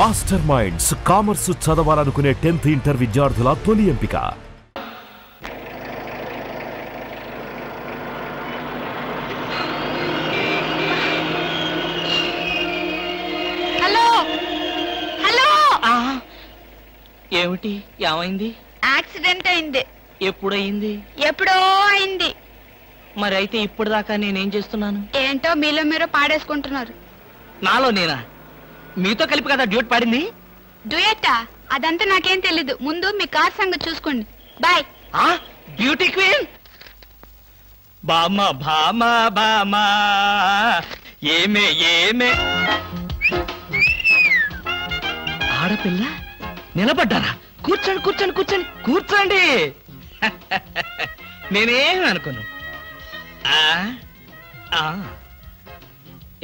Master minds commerce చదవాలనుకునే 10th inter విద్యార్థుల తొలి ఎంపిక. Hello hello. ఏమిటి? ఏమైంది? యాక్సిడెంట్ అయింది. ఎప్పుడయింది? ఎప్పుడో అయింది. మరి అయితే ఇప్పుడు దాకా నేనేం చేస్తున్నాను? ఏంటో మీలో మీరు పాడేసుకుంటున్నారు. నాలో నేనా? మీతో కలిపి కదా డ్యూట్ పాడింది. డ్యూయట్టా? అదంతా నాకేం తెలీదు. ముందు మీ కార్ సంగతి చూసుకోండి. బాయ్. బ్యూటీ క్వీన్ బామా బామా బామా ఏమే ఏమే. ఆడపిల్ల నిలబడ్డారా? కూర్చోండి కూర్చోండి కూర్చోండి కూర్చోండి. నేనేం అనుకోను.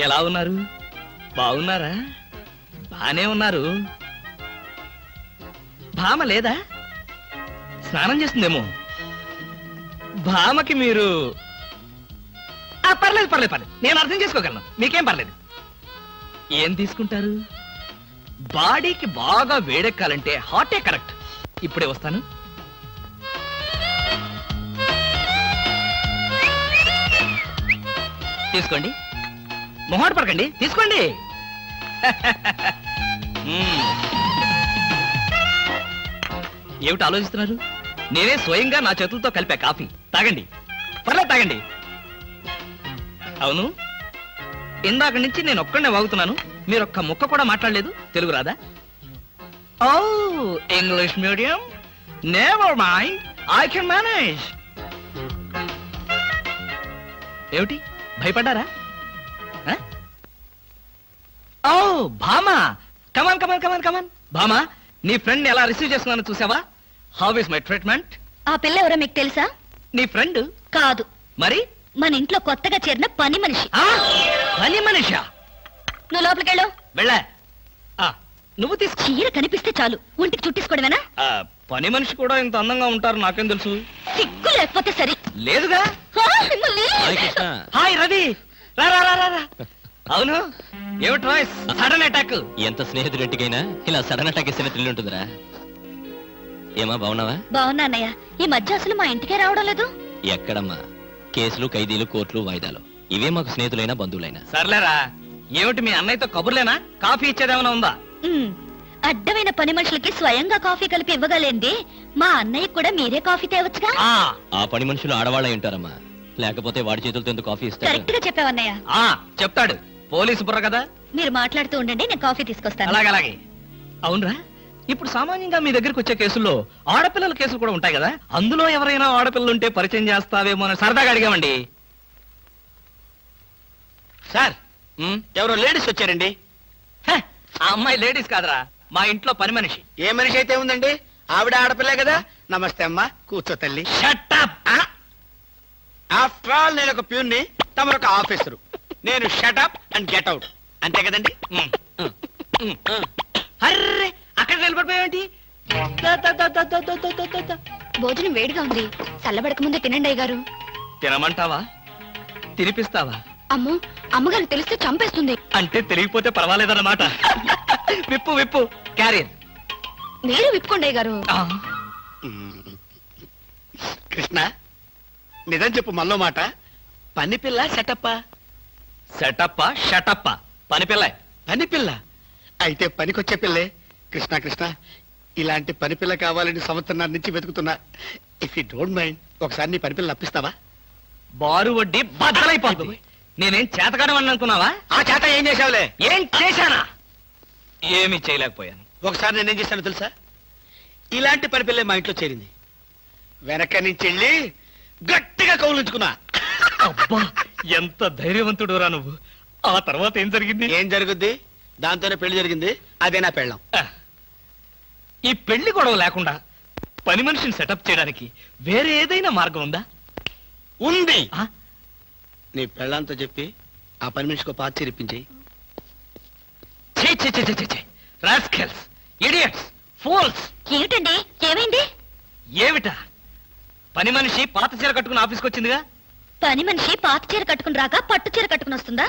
ఎలా ఉన్నారు? బాగున్నారా? బానే ఉన్నారు. భామ లేదా? స్నానం చేస్తుందేమో. భామకి మీరు పర్లేదు పర్లేదు పర్లేదు, నేను అర్థం చేసుకోగలను. మీకేం పర్లేదు. ఏం తీసుకుంటారు? బాడీకి బాగా వేడెక్కాలంటే హాటే కరెక్ట్. ఇప్పుడే వస్తాను. తీసుకోండి. మొహాట పడకండి, తీసుకోండి. ఏమిటి ఆలోచిస్తున్నారు? నేనే స్వయంగా నా చేతులతో కలిపా కాఫీ. తాగండి, పర్లేదు తాగండి. అవును, ఇందాక నుంచి నేను ఒక్కడనే వాగుతున్నాను. మీరు ఒక్క ముక్క కూడా మాట్లాడలేదు. తెలుగు రాదా? ఓ, English medium. Never mind, I can manage. ఏమిటి భయపడ్డారా? ఓ భామా, కమాన్ కమాన్ కమాన్ కమాన్. భామా, నీ ఫ్రెండ్ ఎలా రిసీవ్ చేస్తున్నానో చూసావా? How is my treatment? ఆ పిల్ల ఎవరో మీకు తెలుసా? నీ ఫ్రెండ్ కాదు. మరి? మన ఇంట్లో కొత్తగా చేరిన పని మనిషి. పని మనిషా? నువ్వు లోపలికెళ్ళు. వెళ్ళా. నువ్వు తీసు. చీర కనిపిస్తే చాలు ఒంటికి చుట్టేసుకోవడమేనా? పని మనిషి కూడా ఇంత అందంగా ఉంటారు నాకేం తెలుసు. సిగ్గు లేకపోతే సరి. లేదుగా. హాయ్ రవి, రా రా రా రా. అవును, ఏమిటి వాయిస్? Sudden attack. ఎంత స్నేహితుడింటికైనా ఇలా సడన్ అటాక్ ఇస్తే థ్రిల్ ఉంటుందిరా. ఏమా బాగున్నావా? బాగున్నా అన్నయ్య. ఈ మధ్య అసలు మా ఇంటికే రావడం లేదు. ఎక్కడమ్మా? కేసులు, ఖైదీలు, కోర్టులు, వాయిదాలు, ఇవే మాకు స్నేహితులైనా బంధువులైనా. సర్లేరా. ఏమిటి మీ అన్నయ్యతో కబుర్లేనా? కాఫీ ఇచ్చేదేమైనా ఉందా? అడ్డమైన పని మనుషులకి స్వయంగా కాఫీ కలిపి ఇవ్వగలేంది మా అన్నయ్య కూడా మీరే కాఫీ తేవచ్చుగా. ఆ పని మనుషులు ఆడవాళ్ళ ఉంటారమ్మా, లేకపోతే వాడి చేతులతో ఎందుకు కాఫీ ఇస్తారు? కరెక్ట్ గా చెప్పావన్నయ్య. చెప్తాడు, పోలీసు బుర్ర కదా. మీరు మాట్లాడుతూ ఉండండి, నేను కాఫీ తీసుకొస్తాను. అలాగే అలాగే. అవునరా, ఇప్పుడు సామాన్యంగా మీ దగ్గరికి వచ్చే కేసుల్లో ఆడపిల్లల కేసులు కూడా ఉంటాయి కదా. అందులో ఎవరైనా ఆడపిల్లలు ఉంటే పరిచయం చేస్తావేమో అని సరదాగా అడిగామండి. సార్, ఎవరో లేడీస్ వచ్చారండి. ఆ అమ్మాయి లేడీస్ కాదురా, మా ఇంట్లో పని మనిషి. ఏ మనిషి అయితే ఉందండి, ఆవిడ ఆడపిల్లే కదా. నమస్తే అమ్మా, కూర్చో తల్లి. Shut up. ఆఫ్టర్ ఆల్ నేను ఒక ప్యూన్ని, తమరొక ఆఫీసరు. నేను shut up and get out, అంతే కదండి. అర్రే, అక్కడ నిలబడిపోయావేంటి? భోజనం వేడిగా ఉంది, చల్లబడక ముందే తినండి అయ్యగారు. తినమంటావా? తినిపిస్తావా? అమ్మో, అమ్మగారికి తెలిస్తే చంపేస్తుంది. అంటే తెలియకపోతే పర్వాలేదన్నమాట. విప్పు విప్పు, క్యారియర్. మీరు విప్పుకోండి అయ్యగారు. కృష్ణ, నిజం చెప్పు మళ్ళో మాట. పని పిల్ల సెటప్పా? సెటప్పా షటప్పా? పని పిల్ల. పని పిల్ల అయితే పనికొచ్చే పిల్లే. కృష్ణ కృష్ణ, ఇలాంటి పని పిల్ల కావాలని సంవత్సరం నుంచి వెతుకుతున్నా. ఇఫ్ యూ డోంట్ మైండ్, ఒకసారి నీ పని పిల్ల అప్పిస్తావా? బారు వడ్డీ బద్దలైపోతుంది. నేనేం చేతకాడమని అనుకున్నావా? ఆ చేత ఏం చేసావులే? ఏం చేశానా? ఏమీ చేయలేకపోయాను. ఒకసారి నేనేం చేశాను తెలుసా? ఇలాంటి పని పిల్లే మా ఇంట్లో చేరింది. వెనక నుంచి వెళ్ళి గట్టిగా కౌలించుకున్నా. అబ్బా, ఎంత ధైర్యవంతుడు రా నువ్వు. ఆ తర్వాత ఏం జరిగింది? ఏం జరుగుద్ది? దాంతోనే పెళ్లి జరిగింది. అదే నా పెళ్ళం. ఈ పెళ్లి గొడవ లేకుండా పని మనిషిని సెటప్ చేయడానికి వేరే ఏదైనా మార్గం ఉందా? ఉంది. నీ పెళ్ళంతో చెప్పి ఆ పని మనిషికి పాత చేరిపించి. Rascals, idiots, fools. ఏమిటండి, ఏమైంది? ఏమిటా? పని మనిషి పాత చీర కట్టుకుని ఆఫీస్కి వచ్చిందిగా. పని మనిషి పాత చీర కట్టుకుని రాక పట్టు చీర కట్టుకుని వస్తుందా?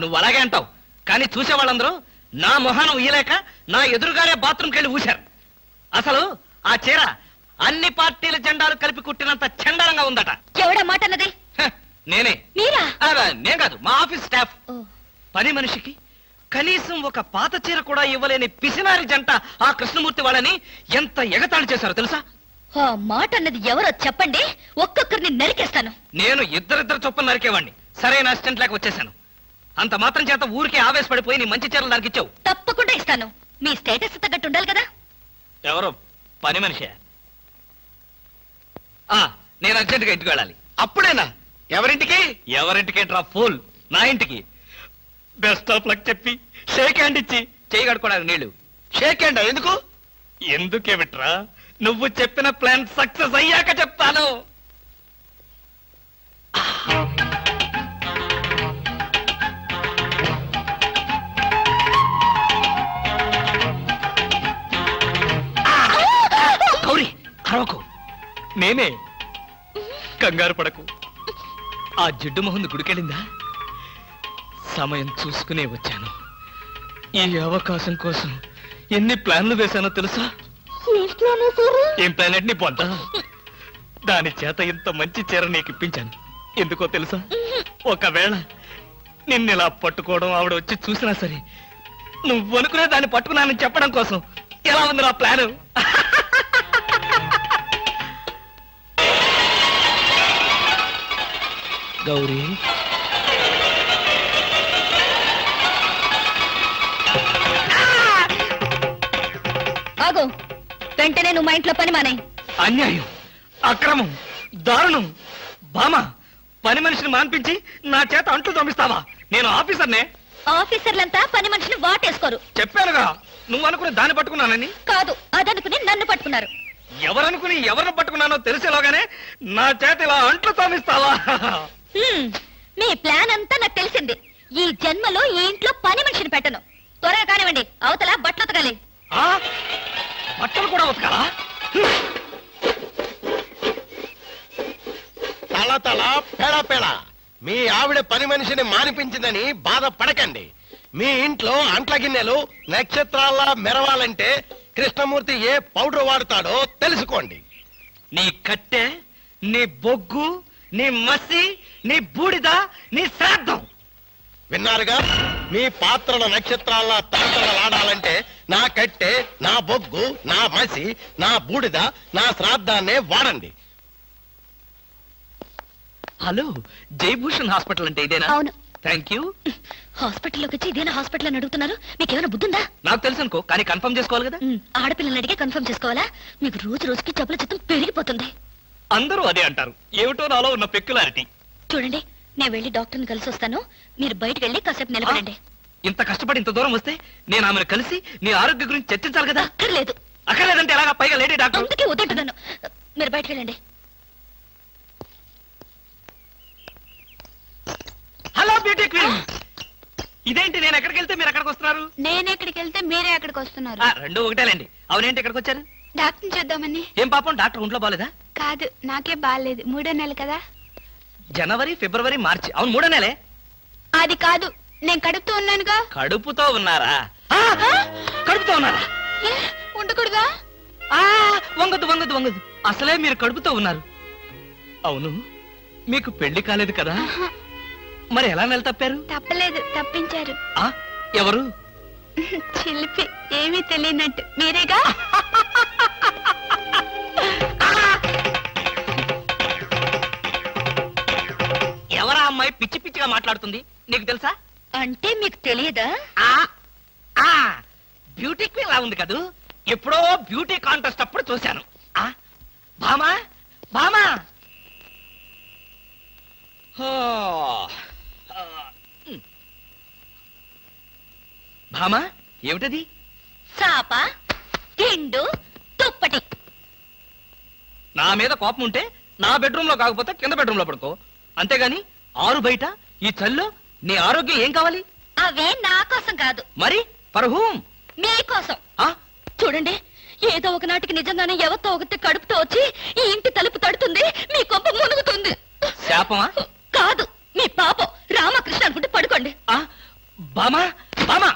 నువ్వు అలాగే అంటావు, కానీ చూసే వాళ్ళందరూ నా మొహానం ఊయలేక నా ఎదురుగానే బాత్రూమ్కి వెళ్ళి ఊశారు. అసలు ఆ చీర అన్ని పార్టీల జెండాలు కలిపి కుట్టినంత చండాలంగా ఉందట. ఎవడా మాట అన్నది? నేనే. మీరా? నేను కాదు, మా ఆఫీస్ స్టాఫ్. పని మనిషికి కనీసం ఒక పాత చీర కూడా ఇవ్వలేని పిసినారి జంట ఆ కృష్ణమూర్తి వాళ్ళని ఎంత ఎగతాళి చేశారో తెలుసా? ఆ మాట అన్నది ఎవరో చెప్పండి, ఒక్కొక్కరిని నరికేస్తాను. నేను ఇద్దరిద్దరు చొప్పున నరికేవాడిని. సరైన అసిస్టెంట్ లేక వచ్చేసాను. అంత మాత్రం చేత ఊరికే ఆవేశపడిపోయి నీ మంచి చీరలు నాకు ఇచ్చావు. తప్పకుండా ఇస్తాను. మీ స్టేటస్ తగ్గట్టు ఉండాలి కదా. ఎవరో పని మనిషి. నేను అర్జెంట్గా ఇంటికి వెళ్ళాలి. అప్పుడేనా? ఎవరింటికి? ఎవరింటికి డ్రా ఫూల్, నా ఇంటికి. బెస్ట్ ఆఫ్ లక్ చెప్పి షేక్ హ్యాండ్ ఇచ్చి చేయి కడుకోవడానికి నీళ్లు. షేక్ హ్యాండ్ ఎందుకు? ఎందుకేమిట్రా, నువ్వు చెప్పిన ప్లాన్ సక్సెస్ అయ్యాక చెప్తాను. గౌరీ అరవకు, నేనే. కంగారు పడకు. ఆ జిడ్డు మొహంది గుడికెళ్ళిందా? సమయం చూసుకునే వచ్చాను. ఈ అవకాశం కోసం ఎన్ని ప్లాన్లు వేశానో తెలుసా? ఏం ప్లాన్ అంటే నీ పొంత? దాని చేత ఇంత మంచి చీర నీకు ఇప్పించాను. ఎందుకో తెలుసా? ఒకవేళ నిన్నిలా పట్టుకోవడం ఆవిడ వచ్చి చూసినా సరే నువ్వు అనుకునే దాన్ని పట్టుకున్నానని చెప్పడం కోసం. ఎలా ఉంది నా ప్లాను? గౌరీ, ఆగు. వెంటనే నువ్వు మా ఇంట్లో పని మానే. అన్యాయం, అక్రమం, దారుణం. బామా, పని మనిషిని మాన్పించి నా చేత అంట్లు తోమిస్తావా? నేను ఆఫీసర్నే. ఆఫీసర్లంతా పని మనిషిని వాటేసుకోరు. చెప్పానుగా, నువ్వు అనుకుని దాన్ని పట్టుకున్నానని. కాదు, అదనుకుని నన్ను పట్టుకున్నారు. ఎవరనుకుని ఎవరిని పట్టుకున్నానో తెలిసేలోగానే నా చేత ఇలా అంట్లు తోమిస్తావా? మీ ప్లాన్ అంతా నాకు తెలిసింది. ఈ జన్మలో ఈ ఇంట్లో పని మనిషిని పెట్టను. త్వరగా కానివ్వండి, అవతల బట్టలు ఉతకాలి. బట్టలు కూడా ఉతకాలా? తల తల పెడ పెడ మీ ఆవిడ పని మనిషిని మానిపించిందని బాధపడకండి. మీ ఇంట్లో అంట్ల గిన్నెలు నక్షత్రాల్లా మెరవాలంటే కృష్ణమూర్తి ఏ పౌడర్ వాడతాడో తెలుసుకోండి. నీ కట్టె, నీ బొగ్గు, నీ మసి, నీ బూడిద, నీ శ్రాద్ధం. విన్నారుగా? మీ పాత్రల నక్షత్రాల్లా తలతలలాడాలంటే నా కట్టె, నా బొగ్గు, నా మసి, నా బూడిద, నా శ్రాద్ధాన్నే వాడండి. హలో, జయభూషణ్ హాస్పిటల్ అంటే ఇదేనా? అవును. Thank you. హాస్పిటల్లోకి వచ్చి ఇదేనా హాస్పిటల్ అని అడుగుతున్నారు? మీకేమైనా బుద్ధుందా? నాకు తెలుసు అనుకో, కానీ కన్ఫర్మ్ చేసుకోవాలి కదా. ఆడపిల్లలు అడిగే కన్ఫర్మ్ చేసుకోవాలా? మీకు రోజు రోజుకి జబ్బుల చిత్తం పెరిగిపోతుంది. అందరూ అదే అంటారు. ఏమిటో నాలో ఉన్న పెక్యులారిటీ. చూడండి, నేను వెళ్ళి డాక్టర్ని కలిసి వస్తాను. మీరు బయటకు వెళ్ళి కాసేపు నిలబడండి. ఇంత కష్టపడి ఇంత దూరం వస్తే నేను ఆమెను కలిసి నీ ఆరోగ్య గురించి చర్చించాలి కదా. అక్కర్లేదు. అక్కర్లేదంటే ఎలాగా? పైగా లేడీ డాక్టర్. అందుకే వద్దంటున్నాను. మీరు బయటకు వెళ్ళండి. Hello beauty queen. ఇదేంటి, నేను ఎక్కడికి వెళ్తే మీరు ఎక్కడికి వస్తున్నారు? నేను ఎక్కడికి వెళ్తే మీరే ఎక్కడికి వస్తున్నారు. రెండు ఒకటేలేండి. అవునేంటి ఎక్కడికి వచ్చారు? డాక్టర్ చూద్దామని. ఏం పాపం, డాక్టర్ ఒంట్లో బాలేదా? కాదు, నాకే బాగాలేదు. 3వ నెల కదా. జనవరి, ఫిబ్రవరి, మార్చి. అవును, 3వ నెలే. అది కాదు, నేను కడుపుతూ ఉన్నానుగా. కడుపుతో ఉన్నారా? కడుపుతో ఉన్నారా? ఉండకూడదా? వంగదు వంగదు వంగదు. అసలే మీరు కడుపుతో ఉన్నారు. అవును, మీకు పెళ్లి కాలేదు కదా? మరి ఎలా నెల తప్పారు? తప్పలేదు, తప్పించారు. ఎవరు? చిలిపి, ఏమీ తెలియనట్టు. మీరేగా? ఎవరా అమ్మాయి పిచ్చి పిచ్చిగా మాట్లాడుతుంది? నీకు తెలుసా? అంటే మీకు తెలియదా? బ్యూటీ క్వీన్ లా ఉంది కదూ. ఎప్పుడో బ్యూటీ కాంటెస్ట్ అప్పుడు చూశాను. భామా, భామా. భామా, ఏమిటది? చాప, తిండు, దుప్పటి. నా మీద కోపం ఉంటే నా బెడ్రూమ్ లో కాకపోతే కింద బెడ్రూమ్ లో పడుకో. అంతేగాని ఆరు బయట ఈ చల్లో నీ ఆరోగ్యం ఏం కావాలి? అవే నా కోసం కాదు. మరి ఫర్ హూమ్? మీకోసం. చూడండి, ఏదో ఒకనాటికి నిజంగానే ఎవరితో ఒకటి కడుపుతో వచ్చి ఈ ఇంటి తలుపు తడుతుంది, మీ కొంప మునుగుతుంది. శాపమా? కాదు, మీ పాపం. రామకృష్ణ అనుకుంటే పడుకోండి. బామా, బామా.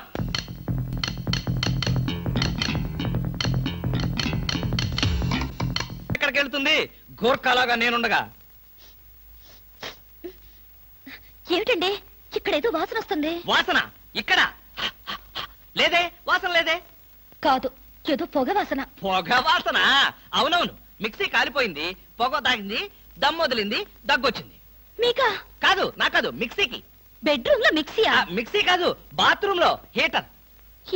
ఎక్కడికెళ్తుంది? గోర్ఖాలాగా నేనుండగా. ఏమిటండి ఇక్కడేదో వాసన వస్తుంది? వాసన ఇక్కడ లేదే, వాసన లేదే. కాదు, ఏదో పొగ వాసన. పొగ వాసన? అవునవును, మిక్సీ కాలిపోయింది, పొగ తాగింది, దమ్ వదిలింది, దగ్గొచ్చింది. మీకా? కాదు, నా కాదు, మిక్సీకి. బెడ్రూమ్ లో మిక్సీయా? మిక్సీ కాదు, బాత్రూమ్ లో హీటర్.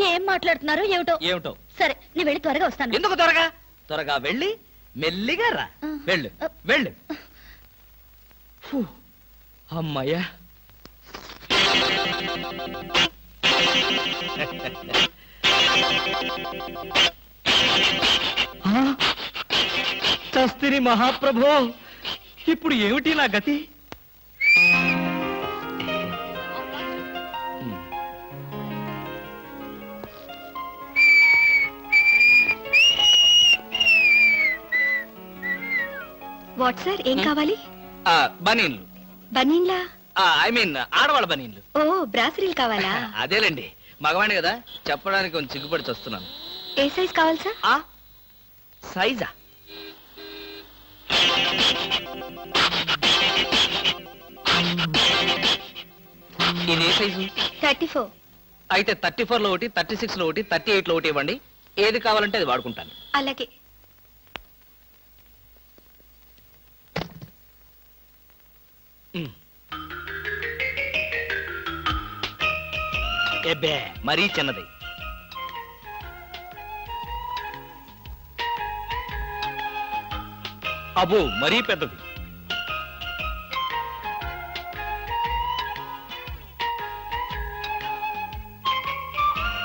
ఏం మాట్లాడుతున్నారు ఏమిటో? ఏమిటో? సరే నీ వెళ్ళి త్వరగా వస్తాను. ఎందుకు త్వరగా? త్వరగా వెళ్ళి మెల్లిగా రా. వెళ్ళు వెళ్ళు. ఫు, అమ్మయ్యా. చస్తిని మహాప్రభో, ఇప్పుడు ఏమిటి నా గతి? వాట్ సార్, ఏం కావాలి? బనీన్లు. బనీన్లా? ఐ మీన్ ఆడవాళ్ళ బనీన్లు. ఓ, బ్రాసరీలు కావాలా? అదేలేండి, మగవాణ్ణి కదా, చెప్పడానికి కొంచెం సిగ్గుపడి వస్తున్నాను. ఏ సైజ్ కావాలి సార్? సైజా? ఇది ఏ సైజు? 34. అయితే 34 లో ఒకటి, 36 లో ఒకటి, 38 లో ఒకటి ఇవ్వండి. ఏది కావాలంటే అది వాడుకుంటాను. అలాగే. ఎబ్బే, మరీ చిన్నది. అబ్బో, మరీ పెద్దది.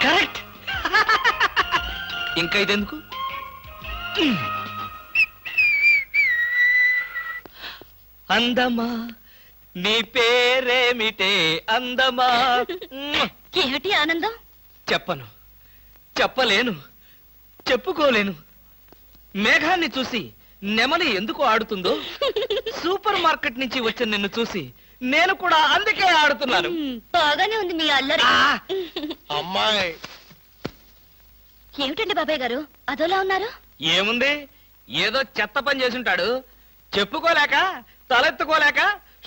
కరెక్ట్. ఇంకా ఇదెందుకు? అందమా నీ పేరేమిటే అందమా? ఏమిటి ఆనందం? చెప్పను, చెప్పలేను, చెప్పుకోలేను. మేఘాన్ని చూసి నెమలి ఎందుకు ఆడుతుందో, సూపర్ మార్కెట్ నుంచి వచ్చిన నిన్ను చూసి నేను కూడా అందుకే ఆడుతున్నాను. బాగానే ఉంది మీ అల్లరి. అమ్మాయి, ఏమిటండి బాబాయ్ గారు అదోలా ఉన్నారు? ఏముంది, ఏదో చెత్త పని చేసుంటాడు. చెప్పుకోలేక, తలెత్తుకోలేక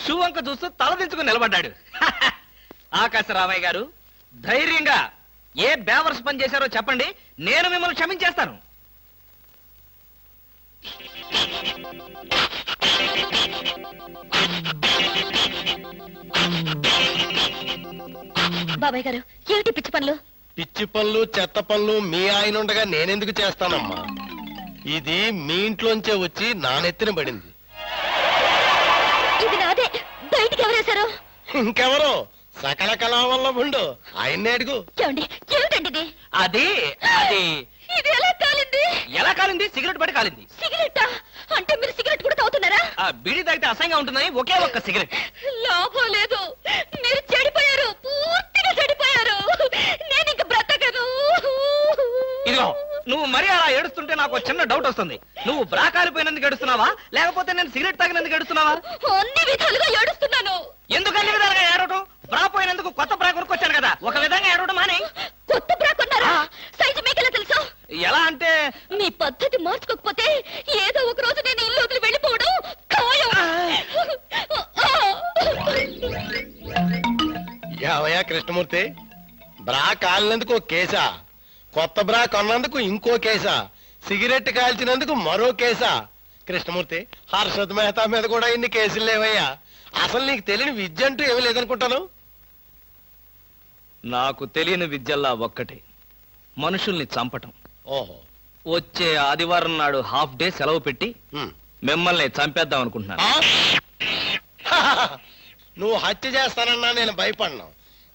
షూ వంక చూస్తూ తలదించుకుని నిలబడ్డాడు. ఆకాశరామయ్య గారు, ధైర్యంగా ఏ బేవర్స్ పని చేశారో చెప్పండి, నేను మిమ్మల్ని క్షమించేస్తాను. బాబాయ్ గారు, ఏమిటి పిచ్చి పనులు? పిచ్చి పనులు, చెత్త పనులు మీ ఆయన ఉండగా నేనెందుకు చేస్తానమ్మా? ఇది మీ ఇంట్లోంచే వచ్చి నా నెత్తిన పడింది. ఇది నాదే, బయటికి ఎవరేశారు? ఇంకెవరో సకల కళా వల్ల ఉండు, ఆయన్నే అడుగు. ఏమండి, ఏమిటండి ఇది? అది అది ఇది ఎలా కాలింది? ఎలా కాలింది? సిగరెట్ పడి కాలింది. సిగరెట్టా? అంటే మీరు సిగరెట్ కూడా తాగుతున్నారా? బీడీ తాగితే అసహ్యంగా ఉంటుందని ఒకే ఒక్క సిగరెట్. లాభం లేదు, మీరు చెడిపోయారు, పూర్తిగా చెడిపోయారు. నేను ఇంక బ్రతకను. ఇదిగో, నువ్వు మరీ అలా ఏడుస్తుంటే నాకు చిన్న డౌట్ వస్తుంది. నువ్వు బ్రా కాలిపోయినందుకు ఏడుస్తున్నావా, లేకపోతే నేను సిగరెట్ తాగినందుకు ఏడుస్తున్నావా? అన్ని విధాలుగా ఏడుస్తున్నాను. ఎందుకు అన్ని విధాలుగా ఏడవటం? బ్రా పోయినందుకు కొత్త బ్రా కొనుక్కొచ్చాను కదా, ఒక విధంగా ఏడవడం మానే. కొత్త బ్రా కొన్నారా? సైజు మీకెలా తెలుసు? ఎలా అంటే, మీ పద్ధతి మార్చుకోకపోతే ఏదో ఒక రోజు నేను ఇల్లు వదిలి వెళ్ళిపోవడం ఖాయం. యావయ్యా కృష్ణమూర్తి, బ్రా కాలినందుకు ఒక కేసా, కొత్త బ్రా కొన్నందుకు ఇంకో కేసా, సిగరెట్ కాల్చినందుకు మరో కేసా? కృష్ణమూర్తి, హర్షద్ మెహతా మీద కూడా ఇన్ని కేసులు లేవయ్యా. అసలు నీకు తెలియని విద్య అంటూ ఏమీ లేదనుకుంటాను. నాకు తెలియని విద్యల్లా ఒక్కటే, మనుషుల్ని చంపటం. ఓహో, వచ్చే ఆదివారం నాడు హాఫ్ డే సెలవు పెట్టి మిమ్మల్ని చంపేద్దాం అనుకుంటున్నాను. నువ్వు హత్య చేస్తానన్నా నేను భయపడ్ను.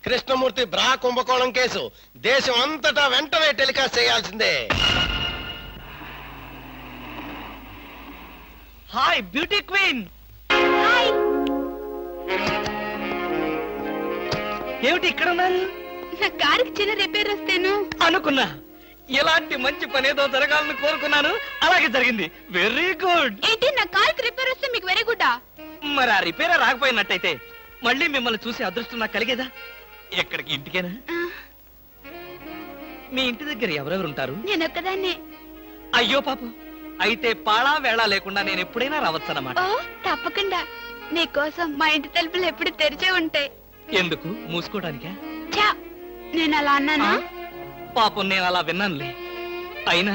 కృష్ణమూర్తి బ్రా కుంభకోణం కేసు దేశం అంతటా వెంటనే టెలికాస్ట్ చేయాల్సిందే. Hi beauty queen. ఏమిటి ఇక్కడ ఉన్నారు? నా కారుకి చిన్న రిపేర్ వస్తేను అనుకున్నా, ఇలాంటి మంచి పని ఏదో జరగాలని కోరుకున్నాను, అలాగే జరిగింది. Very good. ఏంటి, నా కారుకి రిపేర్ వస్తే మీకు వెరీ గుడ్? మరి ఆ రిపేర్ రాకపోయినట్టయితే మళ్ళీ మిమ్మల్ని చూసి అదృష్టం నాకు కలిగేదా? ఎక్కడికి, ఇంటికేనా? మీ ఇంటి దగ్గర ఎవరెవరు ఉంటారు? నేను ఒక్కదాన్నే. అయ్యో పాపం, అయితే పాళా వేళ లేకుండా నేను ఎప్పుడైనా రావచ్చన్నమాట. ఓ తప్పకుండా. నీకోసం మా ఇంటి తలుపులు ఎప్పుడు తెరిచే ఉంటాయి. ఎందుకు? మూసుకోవడానికా? చా, నేను అలా అన్నానా? పాపం నేను అలా విన్నానులే. అయినా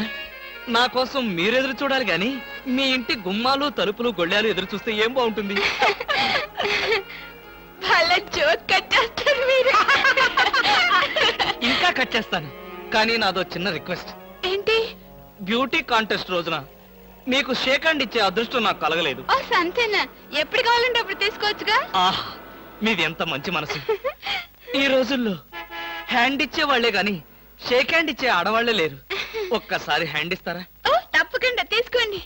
నా కోసం మీరెదురు చూడాలి గాని మీ ఇంటి గుమ్మాలు తలుపులు గొళ్ళాలు ఎదురు చూస్తే ఏం బాగుంటుంది? భలే జోక్ కట్టేస్తారు మీరు. ఇంకా కట్ చేస్తాను, కానీ నాదో చిన్న రిక్వెస్ట్. ఏంటి? బ్యూటీ కాంటెస్ట్ రోజున మీకు షేక్ హ్యాండ్ ఇచ్చే అదృష్టం నాకు కలగలేదు. ఓ సంతేనా, ఎప్పుడు కావాలంటే అప్పుడు తీసుకోవచ్చుగా. ఆహ్, మీది ఎంత మంచి మనసు. ఈ రోజుల్లో హ్యాండ్ ఇచ్చే వాళ్లే గాని షేక్ హ్యాండ్ ఇచ్చే ఆడవాళ్లే లేరు. ఒక్కసారి హ్యాండ్ ఇస్తారా? ఓ తప్పకుండా, తీసుకోండి.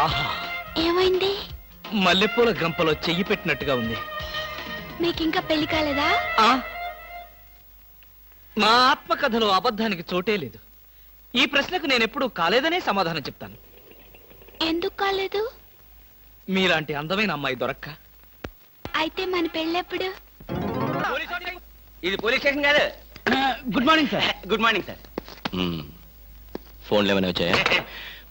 ఆహా, ఏమైంది? మల్లెపూల గంపలో చెయ్యి పెట్టినట్టుగా ఉంది. మీకింకా పెళ్లి కాలేదా? ఆ, నా ఆత్మకథలో అబద్ధానికి చోటే లేదు. ఈ ప్రశ్నకు నేనెప్పుడు కాలేదనే సమాధానం చెప్తాను. ఎందుకు కాలేదు? మీలాంటి అందమైన అమ్మాయి దొరక్క. అయితే మన పెళ్ళెప్పుడు? ఇది పోలీస్ స్టేషన్ కాదు. Good morning sir. Good morning sir. ఫోన్లు ఏమైనా వచ్చాయా?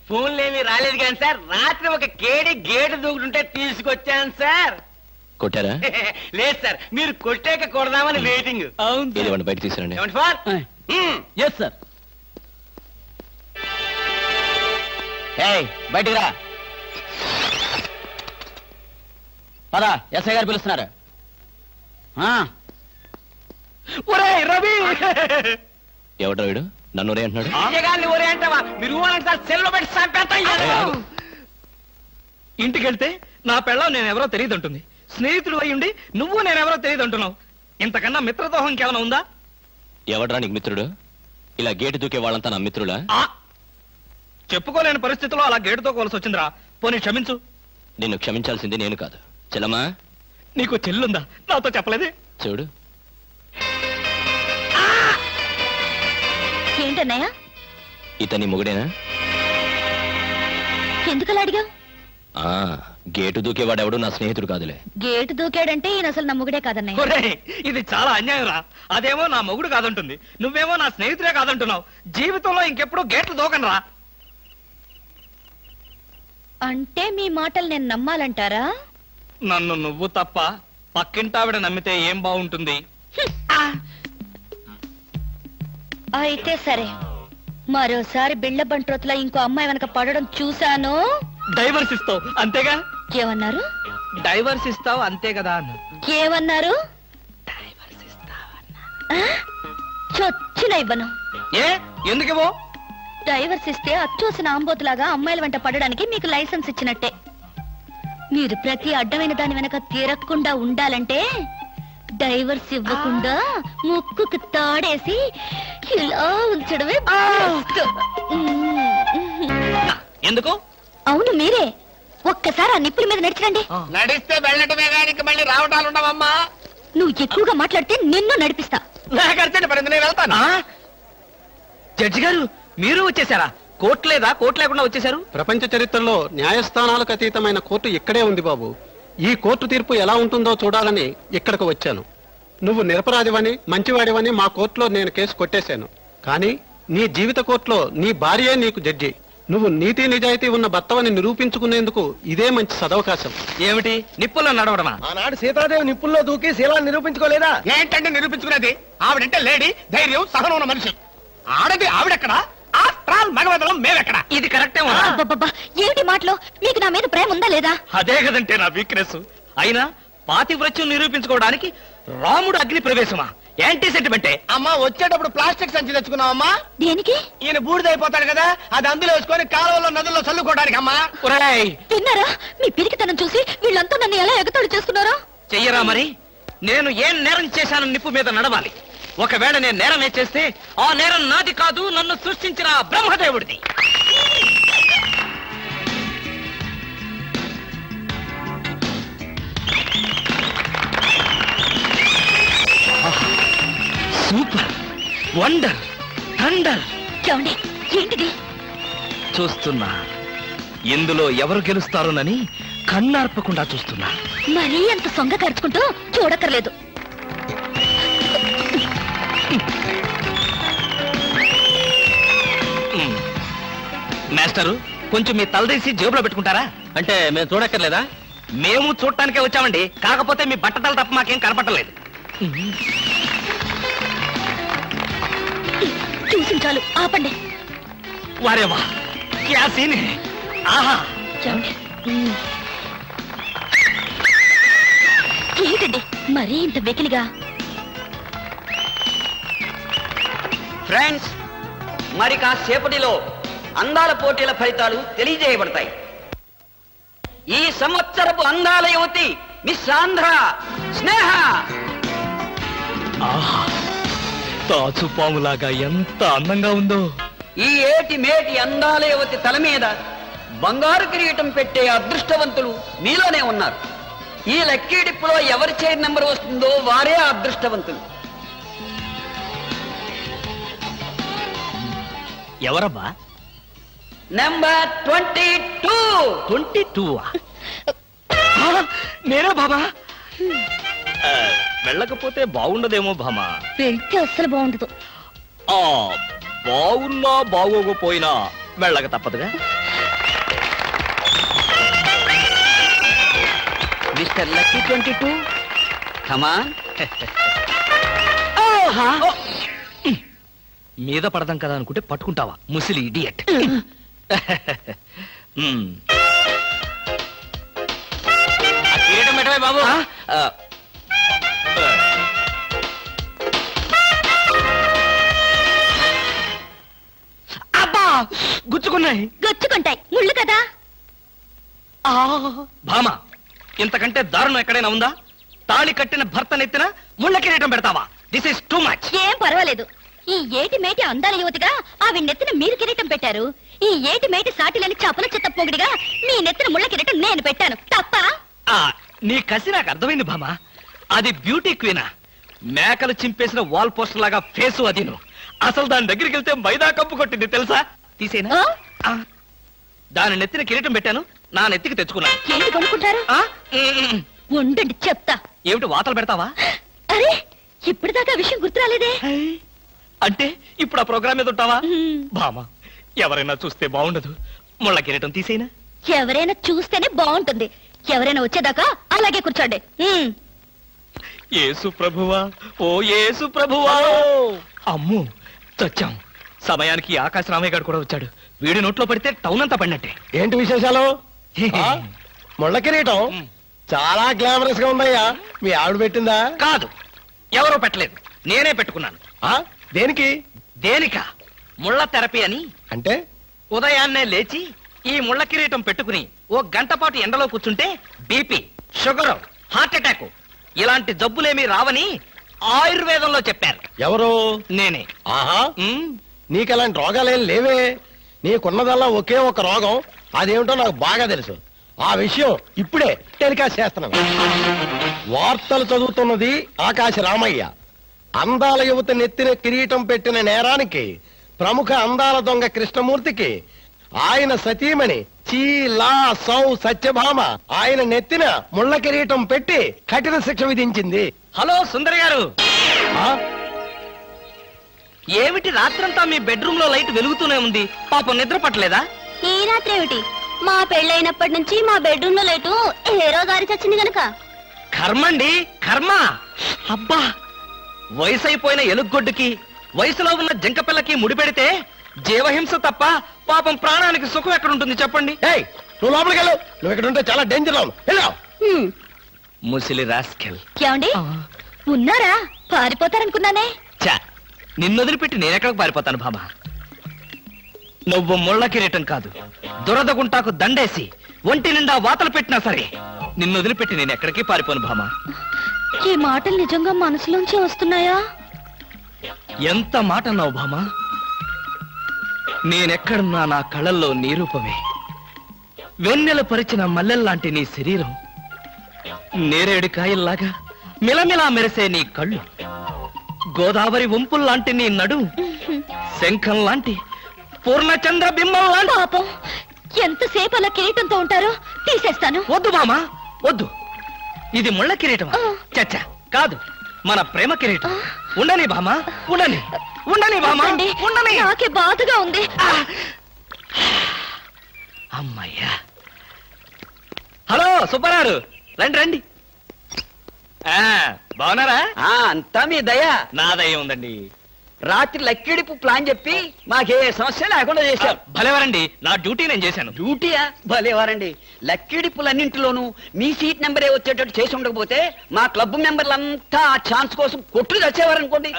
ఫోన్లు ఏమీ రాలేదు కానీ సార్, రాత్రి ఒక కేడి గేటు దూకుతుంటే తీసుకొచ్చాను సార్. కొట్టారా? లేదు సార్, మీరు కొట్టాక కొడదామని వెయిటింగ్. ఇది వాడిని బయట తీసుకురండి. ఏమండి ఫోన్? Yes sir. బయటికి రా. పదా, ఎస్ఐ గారు పిలుస్తున్నారు. ఒరేయ్ రవి! ఎవడ్రా వీడు? నన్ను ఒరే అంటున్నాడు. గారిని ఒరే అంటావా? మీరు సార్ సెల్లో పెట్టి చంపేస్తాం. ఇంటికి వెళ్తే నా పెళ్ళం నేనెవరో తెలియదు అంటుంది. స్నేహితుడు అయ్యుండి నువ్వు నేనెవరో తెలియదు అంటున్నావు. ఇంతకన్నా మిత్రదోహం ఇంకేమైనా ఉందా? ఎవడ్రా నీకు మిత్రుడు? ఇలా గేటు దూకే వాళ్ళంతా నా మిత్రులా? చెప్పుకోలేని పరిస్థితిలో అలా గేటుతో కోల్సి వచ్చిందిరా. పోనీ క్షమించు. నిన్ను క్షమించాల్సింది నేను కాదు. చెల్లమ్మా, నీకు చెల్లుందా? నాతో చెప్పలేదే. చూడు, ఏంటన్నయ్య? ఇతని మొగుడేనా? ఎందుకలా అడిగావు? గేటు దూకేవాడెవడు నా స్నేహితుడు కాదులే. గేటు దూకాడంటే ఈయన అసలు నా మొగుడే కాదన్నయ్య. ఒరేయ్, ఇది చాలా అన్యాయం రా. అదేమో నా మొగుడు కాదంటుంది, నువ్వేమో నా స్నేహితుడే కాదంటున్నావు. జీవితంలో ఇంకెప్పుడు గేట్లు దూకనరా. అంటే మీ మాటలు నేను నమ్మాలంటారా? నన్ను నువ్వు తప్ప పక్కింటావిడ నమ్మితే ఏం బాగుంటుంది? అయితే సరే, మరోసారి బిళ్ళ బంట్రోతులా ఇంకో అమ్మాయి వెనక పడడం చూశాను. డైవర్స్ ఇస్తావు అంతేగా? ఏమన్నారు? డైవర్స్ ఇస్తావు అంతే కదా అన్న. ఏమన్నారు? డైవర్స్ ఇస్తావన్నా. చొచ్చిన ఇవ్వను. ఏ ఎందుకేమో? డైవర్స్ ఇస్తే అచ్చోసిన ఆంబోతులాగా అమ్మాయిల వెంట పడడానికి మీకు లైసెన్స్ ఇచ్చినట్టే. మీరు ప్రతి అడ్డమైన దాని వెనక తీరకుండా ఉండాలంటే డైవర్స్ ఇవ్వకుండా ముక్కుకు తాడేసి ఇలా ఉంచడమే బెస్ట్. ఎందుకు? అవును మీరే. ఒక్కసారి ఆ నిప్పుల మీద నడిచిరండి. నడిస్తే వెళ్ళటమే కానీ మళ్ళీ రావటాలు ఉండవమ్మా. నువ్వు ఎక్కువగా మాట్లాడితే నిన్ను నడిపిస్తా. నేను వెళ్తాను. జడ్జి గారు మీరు వచ్చేసారా? కోర్టు లేదా? కోర్టు లేకుండా వచ్చేసారు? ప్రపంచ చరిత్రలో న్యాయస్థానాలకు అతీతమైన కోర్టు ఇక్కడే ఉంది బాబు. ఈ కోర్టు తీర్పు ఎలా ఉంటుందో చూడాలని ఇక్కడికి వచ్చాను. నువ్వు నిరపరాధివని మంచివాడివని మా కోర్టులో నేను కేసు కొట్టేశాను. కానీ నీ జీవిత కోర్టులో నీ భార్యే నీకు జడ్జి. నువ్వు నీతి నిజాయితీ ఉన్న భర్తవని నిరూపించుకునేందుకు ఇదే మంచి సదవకాశం. ఏమిటి నిప్పుల్లో నడవడమా? ఆనాడు సీతాదేవి నిప్పుల్లో దూకి శీలాన్ని నిరూపించుకోలేదా? ఏంటంటే నిరూపించుకునేది? ఆవిడంటే లేడీ, ధైర్యం, సహనం ఉన్న మనిషి. ఆడది ఆవిడెక్కడా? After all మగవదలం మేమెక్కడా? ఇది కరెక్టే. అబ్బబ్బబ్బా, ఏమిటి మాటలో? మీకు నా మీద ప్రేమ ఉందా లేదా? అదే కదంటే నా వీక్నెస్. అయినా పాతివ్రత్యం నిరూపించుకోవడానికి రాముడు అగ్ని ప్రవేశమా? యాంటీ సెంటిమెంటే. అమ్మా వచ్చేటప్పుడు ప్లాస్టిక్ సంచి తెచ్చుకున్నావమ్మా. దేనికి? ఈయన బూడిదైపోతాడు కదా, అది అందులో వేసుకొని కాలువల్లో నదుల్లో చల్లుకోవడానికి అమ్మా. విన్నారా? మీ పిరికితనం చూసి వీళ్ళంతా నన్ను ఎలా ఎగతాళి చేస్తున్నారో. చెయ్యరా మరి? నేను ఏం నేరం చేశాను నిప్పు మీద నడవాలి. ఒకవేళ నేను నేరం చేస్తే ఆ నేరం నాది కాదు, నన్ను సృష్టించిన బ్రహ్మదేవుడిది. Super, wonder, thunder. ఏమండి, ఏంటిది? చూస్తున్నా. ఇందులో ఎవరు గెలుస్తారోనని కన్నార్పకుండా చూస్తున్నా. మరీ అంత సొంగ ఖర్చుకుంటూ చూడక్కర్లేదు. మాస్టరు కొంచెం మీ తలదీసి జేబులో పెట్టుకుంటారా? అంటే మేము చూడక్కర్లేదా? మేము చూడటానికే వచ్చామండి, కాకపోతే మీ బట్టతలు తప్ప మాకేం కనపట్టలేదు. చూసి చాలు, ఆపండి. వారేవా క్యా సీన్ హై. ఆహా ఏంటండి మరీ ఇంత వెకిలిగా? ఫ్రెండ్స్, మరి కాసేపటిలో అందాల పోటీల ఫలితాలు తెలియజేయబడతాయి. ఈ సంవత్సరపు అందాల యువతి మిస్ ఆంధ్ర స్నేహ. ఆహా తాచుపాములాగా ఎంత అందంగా ఉందో. ఈ ఏటి మేటి అందాల యువతి తల మీద బంగారు కిరీటం పెట్టే అదృష్టవంతులు మీలోనే ఉన్నారు. ఈ లక్కీ డిప్పులో ఎవరి చైర్ నెంబర్ వస్తుందో వారే అదృష్టవంతులు. ఎవరబ్బా? నెంబర్ 22. 22? నేనే బాబా. వెళ్ళకపోతే బాగుండదేమో భామా. వెళ్తే అస్సలు బాగుండదు. బాగున్నా బాగోకపోయినా వెళ్ళక తప్పదుగా. మిస్టర్ లక్కీ 22, కమాన్. మీద పడదాం కదా అనుకుంటే పట్టుకుంటావా ముసిలి ఇడియట్. కిరీటం పెట్టవే బాబు. అబ్బా గుచ్చుకున్నాయి. గొచ్చుకుంటాయి, ముళ్ళు కదా. భామా ఇంతకంటే దారుణం ఎక్కడైనా ఉందా? తాళి కట్టిన భర్త నెత్తిన ముళ్ళ కిరీటం పెడతావా? This is too much. ఏం పర్వాలేదు. ఈ ఏటి మేటి అందాల యువతిగా ఆవి నెత్తిన మీరు కిరీటం పెట్టారు. ఈ ఏటి మేటి సాటిలని చపల చెత్త పొగిడిగా మీ నెత్తిన ముళ్ళ కిరీటం నేను పెట్టాను. తప్ప? నీ కసి నాకు అర్థమైంది భామా. అది బ్యూటీ క్వీనా? మేకలు చింపేసిన వాల్ పోస్టర్ లాగా ఫేసు అది. అసలు దాని దగ్గరికి వెళ్తే మైదా కప్పు కొట్టింది తెలుసా? తీసేనా? దాని నెత్తిన కిరీటం పెట్టాను, నా నెత్తికి తెచ్చుకున్నాను. ఏంటి కొనుక్కుంటారు? ఉండండి చెప్తా. ఏమిటి వాతలు పెడతావా? అరే ఇప్పటిదాకా విషయం గుర్తు రాలేదే. అంటే ఇప్పుడు ఆ ప్రోగ్రామ్ మీద ఉంటావా? భామా ఎవరైనా చూస్తే బాగుండదు. ముళ్ళ కిరీటం తీసేనా? ఎవరైనా చూస్తేనే బాగుంటుంది. ఎవరైనా వచ్చేదాకా అలాగే కూర్చోండి. యేసు ప్రభువా, ఓ యేసు ప్రభువా. అమ్మో చచ్చాం. సమయానికి ఆకాశ రామయ్య గారు కూడా వచ్చాడు. వీడి నోట్లో పడితే టౌన్ అంతా పడినట్టే. ఏంటి విశేషాలు? ముళ్ళ కిరీటం చాలా గ్లామరస్ గా ఉందయ్యా. మీ ఆవిడ పెట్టిందా? కాదు, ఎవరో పెట్టలేదు, నేనే పెట్టుకున్నాను. దేనికి? దేనికా? ముళ్ళ థెరపీ అని. అంటే ఉదయాన్నే లేచి ఈ ముళ్ళ కిరీటం పెట్టుకుని ఓ గంట పాటు ఎండలో కూర్చుంటే బీపీ, షుగర్, హార్ట్ అటాక్ ఇలాంటి జబ్బులేమీ రావని ఆయుర్వేదంలో చెప్పారు. ఎవరు? నేనే. ఆహా, నీకు అలాంటి రోగాలేం లేవే. నీకున్నదల్లా ఒకే ఒక రోగం. అదేమిటో నాకు బాగా తెలుసు. ఆ విషయం ఇప్పుడే టెలికాస్ట్ చేస్తున్నాను. వార్తలు చదువుతున్నది ఆకాశ రామయ్య. అందాల యువత నెత్తిన కిరీటం పెట్టిన నేరానికి ప్రముఖ అందాల దొంగ కృష్ణమూర్తికి ఆయన సతీమణి చీలా సౌ సత్యభామ ఆయన నెత్తిన ముళ్ళ కిరీటం పెట్టి కఠిన శిక్ష విధించింది. హలో సుందరి గారు, ఏమిటి రాత్రంతా మీ బెడ్రూమ్ లో లైట్ వెలుగుతూనే ఉంది? పాపం నిద్ర పట్టలేదా? ఈ రాత్రి ఏమిటి? మా పెళ్ళైనప్పటి నుంచి మా బెడ్రూమ్ లో లైటు హీరో గారి చచ్చింది గనక. కర్మండి కర్మ. అబ్బా, వయసు అయిపోయిన ఎలుగొడ్డుకి వయసులో ఉన్న జంకపిల్లకి ముడిపెడితే జీవహింస తప్ప పాపం ప్రాణానికి సుఖం ఎక్కడుంటుంది చెప్పండి? నువ్వు లోపలికి వెళ్ళు. నువ్వు ఇక్కడ ఉంటే చాలా డేంజర్ లో ముసిలి రాస్కెల్. ఏమండి ఉన్నారా? పారిపోతారనుకున్నానే. చా, నిన్నొదిలిపెట్టి నేనెక్కడికి పారిపోతాను బాబా? నువ్వు ముళ్ళ కిరీటం కాదు, దురద గుంటాకు దండేసి ఒంటి నిండా వాతలు పెట్టినా సరే నిన్నొదిలిపెట్టి నేను ఎక్కడికి పారిపోను భామా. ఈ మాటలు నిజంగా మనసులోంచి వస్తున్నాయా? ఎంత మాట అన్నావు భామా. నేనెక్కడున్నా నా కళ్ళల్లో నీ రూపమే. వెన్నెల పరిచిన మల్లెల్లాంటి నీ శరీరం, నేరేడు కాయల్లాగా మిలమిలా మెరిసే నీ కళ్ళు, గోదావరి వంపుల్లాంటి నీ నడు, శంఖం లాంటి పూర్ణచంద్ర బింబం లాంటి. పాపం ఎంతసేపు అలా కిరీటంతో ఉంటారో తీసేస్తాను. వద్దు బామా వద్దు. ఇది ముళ్ళ కిరీటమా? చచ్చా కాదు, మన ప్రేమ కిరీటం. ఉండని బామా, ఉండని ఉండని బామా, ఉండని. నాకే బాధగా ఉంది. అమ్మయ్యా. హలో సుబ్బారావు, రండి రండి. బాగున్నారా? అంతా మీ దయ. నా దయ ఉందండి. రాత్రి లక్కిడిపు ప్లాన్ చెప్పి మాకే సమస్య లేకుండా చేశారు. భలేవారండి, నా డ్యూటీ నేను చేశాను. డ్యూటీయా? భలేవారండి. లక్కిడిపులన్నింటిలోనూ మీ సీట్ నెంబరే వచ్చేటట్టు చేసి ఉండకపోతే మా క్లబ్ మెంబర్లంతా ఆ ఛాన్స్ కోసం కొట్టులు తెచ్చేవారనుకోండి.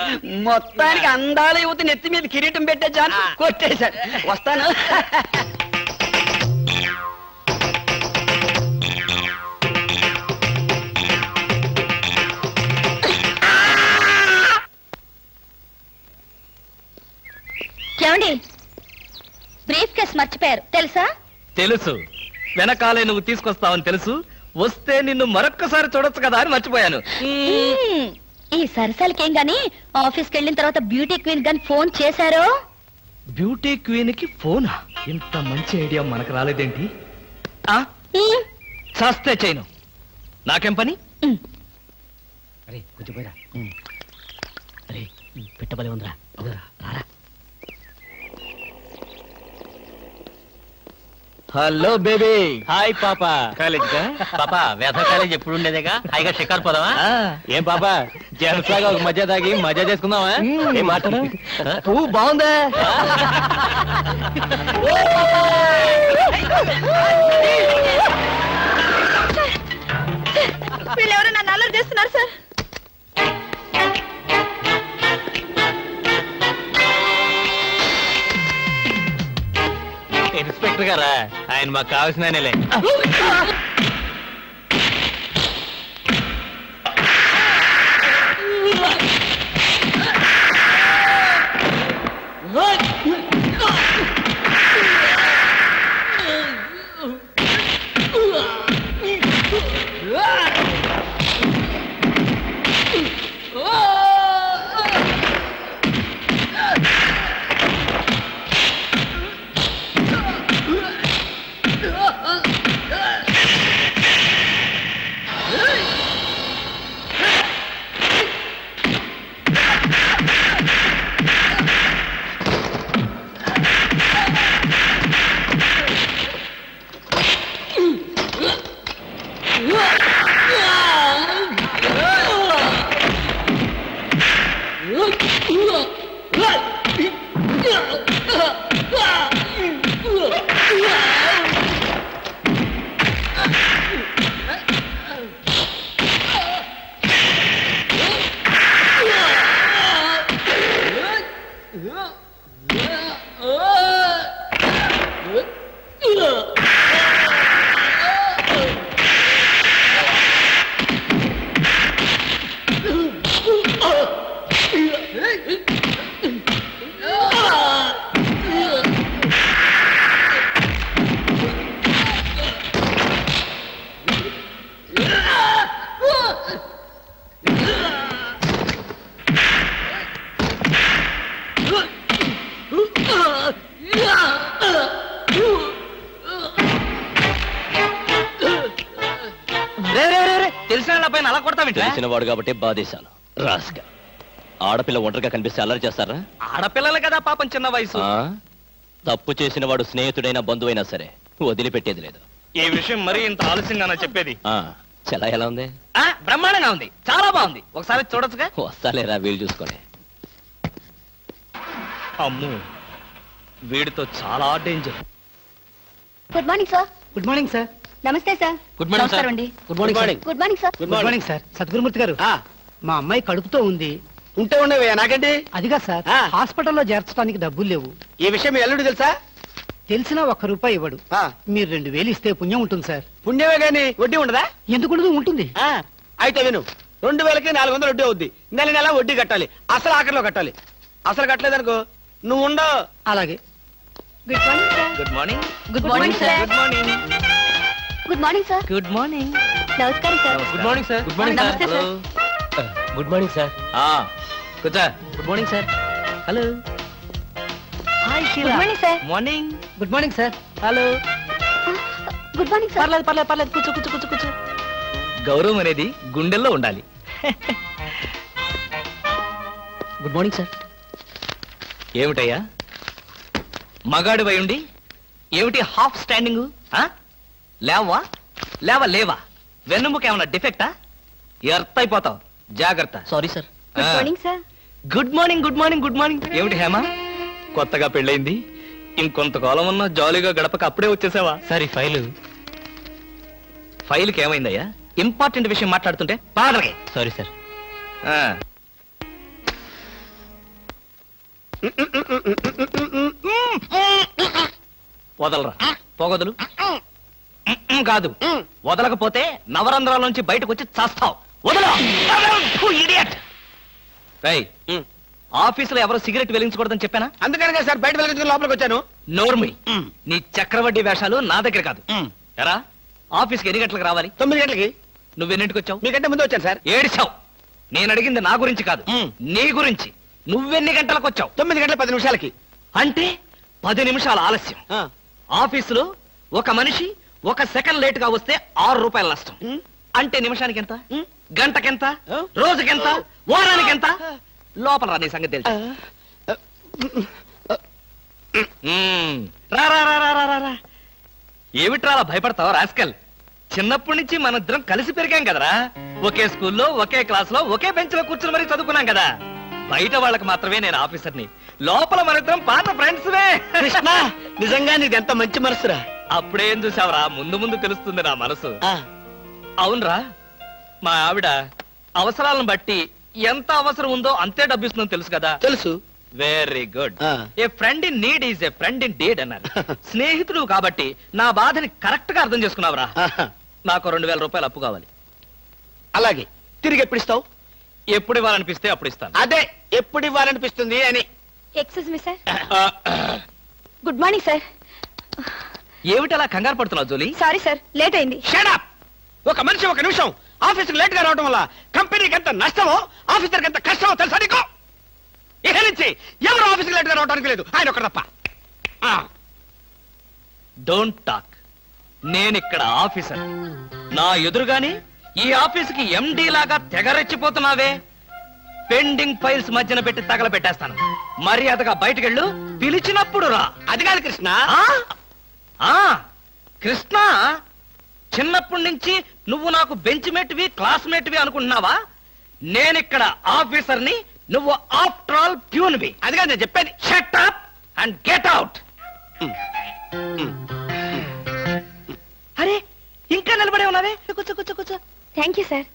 మొత్తానికి అందాల యువతి నెత్తి మీద కిరీటం పెట్టే ఛాన్స్ కొట్టేశారు. వస్తాను. ఏమండి, బ్రీఫ్ కేస్ మర్చిపోయారు తెలుసా? తెలుసు, వెనకాలే నువ్వు తీసుకొస్తావని తెలుసు. వస్తే నిన్ను మరొక్కసారి చూడొచ్చు కదా అని మర్చిపోయాను. ఈ సరసాలకేం గాని ఆఫీస్కి వెళ్ళిన తర్వాత బ్యూటీ క్వీన్ గాని ఫోన్ చేశారో? బ్యూటీ క్వీన్ కి ఫోనా? ఇంత మంచి ఐడియా మనకు రాలేదేంటి? చేస్తే చేయను, నాకేం పని? అరే కొంచెం పోయిరా. అరే పెట్టబలే ఉందిరా. రారా. Hello baby. హాయ్ పాపా. కాలేజ్ పాపా వేద కాలేజ్ ఎప్పుడు ఉండేదేగా? హాయిగా షికారు పోదామా? ఏం పాపా జలసాగా ఒక మధ్య తాగి మజా చేసుకుందామా? ఏం మాట్లాడు? పువ్వు బాగుందా? వీళ్ళెవరో నన్ను అల్లరి చేస్తున్నారు సార్. ఇన్స్పెక్టర్ గారా? ఆయన మాకు కావాల్సిన ఆయనలే. తెలిసిన వాడు కాబట్టి బాధేశాను. రాస్గా ఆడపిల్ల ఒంటరిగా కనిపిస్తే అల్లరి చేస్తారా? ఆడపిల్లలు కదా పాపం, చిన్న వయసు. తప్పు చేసిన వాడు స్నేహితుడైనా బంధువైనా సరే వదిలిపెట్టేది లేదు. ఈ విషయం మరీ ఇంత ఆలస్యంగా చెప్పేది. చలా ఎలా ఉంది? బ్రహ్మాండంగా ఉంది, చాలా బాగుంది. ఒకసారి చూడొచ్చుగా? వస్తాలేరా, వీలు చూసుకొని. అమ్ము, వీడితో చాలా danger. Good morning sir. Good morning sir. నమస్తే sir. Good morning sir. Good morning. Good morning sir. Good morning sir. Sadgurumurthy garu, మా అమ్మాయి కడుపుతో ఉంది. ఉంటే ఉండేవే నాకండి. అదిగా సార్, హాస్పిటల్లో చేర్చడానికి డబ్బులు లేవు. ఈ విషయం మీ అల్లుడు తెలుసా? తెలిసినా ₹1 ఇవ్వడు. మీరు 2000 ఇస్తే పుణ్యం ఉంటుంది సార్. పుణ్యమే గాని వడ్డీ ఉండదా? ఎందుకు ఉంటుంది. అయితే విను, 2000కి 400 వడ్డీ అవుద్ది. నెల నెల వడ్డీ కట్టాలి. అసలు ఆఖరిలో కట్టాలి. అసలు కట్టలేదనుకో నువ్వు ఉండవు. అలాగే. Good morning sir. Good morning. Good morning sir. Good morning. Good morning sir. Good morning. నమస్కారం sir. Good morning sir. Good morning నమస్తే సార్. Good morning sir. కూర్చో. Good morning sir. Hello. Hi good morning sir. Morning. Good morning sir. Hello. Good morning sir. పర్లేదు. కూర్చో. గౌరవం అనేది గుండెల్లో ఉండాలి. Good morning sir. ఏమిటయ్యా, మగాడివై ఉండి ఏమిటి హాఫ్ స్టాండింగ్? లేవా లేవా లేవా? వెన్నుముక ఏమన్నా డిఫెక్టా? ఎర్త్ అయిపోతావు, జాగ్రత్త. Sorry sir. Good morning sir. Good morning good morning good morning. ఏమిటి హేమ, కొత్తగా పెళ్ళైంది, ఇంకొంతకాలం ఉన్నా జాలీగా గడపక అప్పుడే వచ్చేసావా? సార్ ఈ ఫైల్కి ఏమైందయ్యా? ఇంపార్టెంట్ విషయం మాట్లాడుతుంటే పాదరకే. Sorry sir. వదలరా, పొగదులు కాదు, వదలకపోతే నవరంధ్రాల నుంచి బయటకు వచ్చి చస్తావు. వదల. ఆఫీసులో ఎవరో సిగరెట్ వెలిగించకూడదని చెప్పానా? అందుకనే సార్ బయట వెలిగించుకుని లోపలికి వచ్చాను. నోర్మి, నీ చక్రవడ్డీ వేషాలు నా దగ్గర కాదు. ఎరా, ఆఫీస్కి ఎన్ని గంటలకు రావాలి? 9 గంటలకి. నువ్వెన్నింటికి వచ్చావు? మీకంటే ముందు వచ్చాను సార్. ఏడిచావు. నేను అడిగింది నా గురించి కాదు, నీ గురించి. నువ్వెన్ని గంటలకు వచ్చావు? 9 గంటల 10 నిమిషాలకి. అంటే 10 నిమిషాల ఆలస్యం. ఆఫీసులో ఒక మనిషి 1 సెకండ్ లేట్ గా వస్తే 6 రూపాయల నష్టం. అంటే నిమిషానికి ఎంత? గంటకెంత? రోజుకెంత? వారానికి ఎంత? లోపల రా, నీ సంగతి తెలుసు. రా రా రా రా రా రా. ఏమిట్రా భయపడతావు రాస్కల్? చిన్నప్పటి నుంచి మనిద్దరం కలిసి పెరిగాం కదరా. ఒకే స్కూల్లో, ఒకే క్లాస్ లో, ఒకే బెంచ్ లో కూర్చుని మరీ చదువుకున్నాం కదా. బయట వాళ్ళకి మాత్రమే నేను ఆఫీసర్ని, లోపల మనిద్దరం పాత ఫ్రెండ్స్. నిజంగా నీది ఎంత మంచి మనసురా. అప్పుడేం చూసావురా, ముందు ముందు తెలుస్తుంది నా మనసు. అవునరా, మా ఆవిడ అవసరాలను బట్టి ఎంత అవసరం ఉందో అంతే డబ్బిస్తుందో తెలుసు కదా? తెలుసు. Very good. A friend in need is a friend indeed అన్నారు. స్నేహితుడు కాబట్టి నా బాధని కరెక్ట్ గా అర్థం చేసుకున్నావురా. నాకు 2000 రూపాయలు అప్పు కావాలి. అలాగే. తిరిగి ఎప్పుడు ఇస్తావు? ఎప్పుడు ఇవ్వాలనిపిస్తే అప్పుడు ఇస్తాను. అదే, ఎప్పుడు ఇవ్వాలనిపిస్తుంది అని. Excuse me sir. Good morning sir. ఏమిటి అలా కంగారు పడుతున్నావు జోలీ? సారీ సార్, లేట్ అయింది. Shut up. ఒక మనిషి 1 నిమిషం ఆఫీసుకు లేట్ గా రావడం వల్ల కంపెనీకి ఎంత నష్టమో, ఆఫీసర్కి ఎంత కష్టమో తెలుసా నీకు? ఇక నుంచి ఎవరు ఆఫీసుకు లేట్ గా రావడానికి లేదు, ఆయన ఒకరు తప్ప. Don't talk. నేనిక్కడ ఆఫీసర్. నా ఎదురుగానే ఈ ఆఫీసుకి ఎండి లాగా తెగరెచ్చిపోతున్నావే. పెండింగ్ ఫైల్స్ మధ్యన పెట్టి తగలబెట్టేస్తాను. మర్యాదగా బయటకెళ్ళు, పిలిచినప్పుడు రా. అది కాదు కృష్ణ. కృష్ణ, చిన్నప్పటి నుంచి నువ్వు నాకు బెంచ్ మేట్వి, క్లాస్మేట్వి అనుకుంటున్నావా? నేనిక్కడ ఆఫీసర్ని, నువ్వు ఆఫ్టర్ ఆల్ ప్యూన్వి. అది కాదు నేను చెప్పేది. Shut up and get out. అరే, ఇంకా నిలబడే ఉన్నావే? కూర్చో కూర్చో కూర్చో. Thank you sir.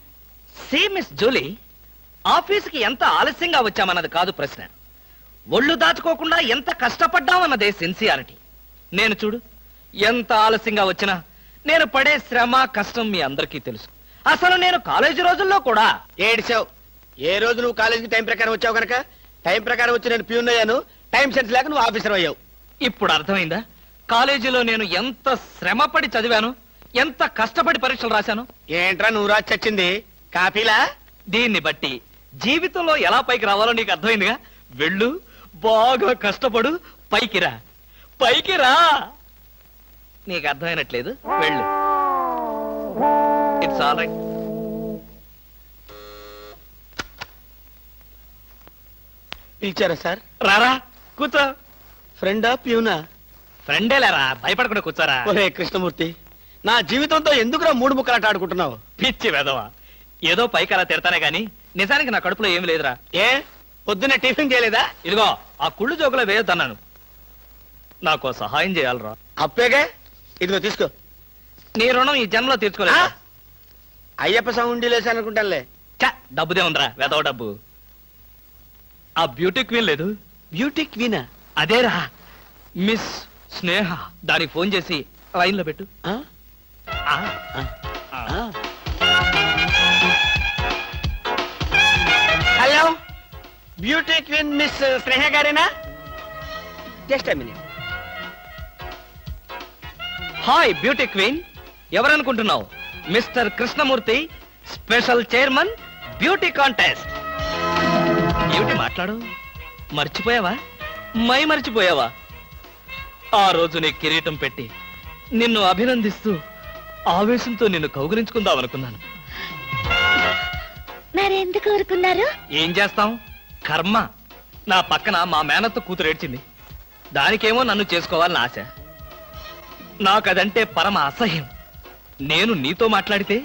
See miss Julie, ఆఫీసుకి ఎంత ఆలస్యంగా వచ్చామన్నది కాదు ప్రశ్న. ఒళ్ళు దాచుకోకుండా ఎంత కష్టపడ్డామన్నదే సిన్సియారిటీ. నేను చూడు, ఎంత ఆలస్యంగా వచ్చినా నేను పడే శ్రమ, కష్టం మీ అందరికీ తెలుసు. అసలు నేను కాలేజీ రోజుల్లో కూడా ఏడిచావు. ఏ రోజు నువ్వు కాలేజీకి టైం ప్రకారం వచ్చావు కనుక టైం ప్రకారం వచ్చి నేను ప్యూన్ అయ్యాను. టైం సెన్స్ లేక నువ్వు ఆఫీసర్ అయ్యావు. ఇప్పుడు అర్థమైందా కాలేజీలో నేను ఎంత శ్రమపడి చదివాను, ఎంత కష్టపడి పరీక్షలు రాశాను? ఏంట్రా నువ్వు రాసి చచ్చింది? కాపీలా? దీన్ని బట్టి జీవితంలో ఎలా పైకి రావాలో నీకు అర్థమైందిగా. వెళ్ళు, బాగా కష్టపడు, పైకి రా. పైకి రా. నీకు అర్థమైనట్లేదు, వెళ్ళు. It's all right. పిలిచారా సార్? రారా, కూర్చో. ఫ్రెండా ప్యూనా? ఫ్రెండే లేరా, భయపడకుండా కూర్చోరా. ఒరే కృష్ణమూర్తి, నా జీవితంతో ఎందుకురా 3 ముక్కలాట ఆడుకుంటున్నావు? పిచ్చి వెదవా, ఏదో పైకి అలా తిడతానే గాని నిజానికి నా కడుపులో ఏమి లేదురా. ఏ పొద్దున్న టిఫిన్ చేయలేదా? ఇదిగో ఆ కుళ్ళు జోకులో వేయొద్దన్నాను. నాకు సహాయం చేయాలరా. అప్పేగా, ఇదిగో తీసుకో. నీ రుణం ఈ జన్మలో తీర్చుకోలేదు. అయ్యప్ప సౌండి లేసానుకుంటానులే. డబ్బుదే ఉందిరా, వెదవ డబ్బు. ఆ బ్యూటీ క్వీన్ లేదు? బ్యూటీ క్వీనా? అదేరా, మిస్ స్నేహ. దానికి ఫోన్ చేసి లైన్ లో పెట్టు. Hello, beauty queen miss Sneha గారేనా? Just a minute. Hi beauty queen, ఎవరనుకుంటున్నావు? Mister Krishnamurthy, special chairman, beauty contest. ఏమిటి మాట్లాడు? మర్చిపోయావా? మర్చిపోయావా? ఆ రోజు నీ కిరీటం పెట్టి నిన్ను అభినందిస్తూ ఆవేశంతో నిన్ను కౌగిలించుకుందాం అనుకున్నాను. మరెందుకు ఊరుకున్నారు? ఏం చేస్తాం, కర్మ. నా పక్కన మా మేనత్త కూతురు ఏడ్చింది. దానికేమో నన్ను చేసుకోవాలని ఆశ. నాకదంటే పరమ అసహ్యం. నేను నీతో మాట్లాడితే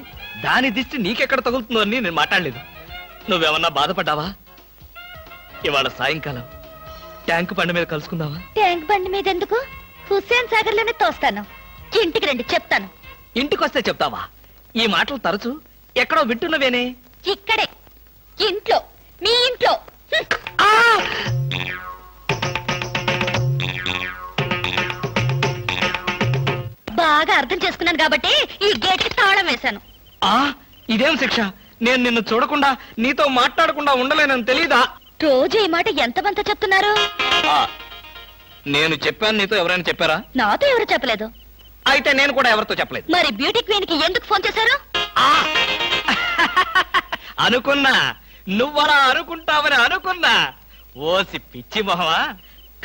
దాని దిష్టి నీకెక్కడ తగులుతుందో అని నేను మాట్లాడలేదు. నువ్వేమన్నా బాధపడ్డావా? ఇవాళ సాయంకాలం ట్యాంక్ బండి మీద కలుసుకుందావా? ట్యాంక్ బండి మీద ఎందుకు? హుస్సేన్ సాగర్ లోనే తోస్తాను. ఇంటికి రండి, చెప్తాను. ఇంటికొస్తే చెప్తావా? ఈ మాటలు తరచు ఎక్కడో వింటున్నవేనే. ఇక్కడే, ఇంట్లో, మీ ఇంట్లో. బాగా అర్థం చేసుకున్నాను కాబట్టి ఈ గేట్ కి తాళం వేశాను. ఇదేం శిక్ష? నేను నిన్ను చూడకుండా నీతో మాట్లాడకుండా ఉండలేనని తెలీదా? రోజు ఈ మాట ఎంతమంత చెప్తున్నారు? నేను చెప్పాను, నీతో ఎవరైనా చెప్పారా? నాతో ఎవరు చెప్పలేదు. అయితే నేను కూడా ఎవరితో చెప్పలేదు. మరి బ్యూటీ క్వీన్ కి ఎందుకు ఫోన్ చేశారు? అనుకున్నా నువ్వలా అనుకుంటావని అనుకున్నా. ఓసి పిచ్చి మొహమా,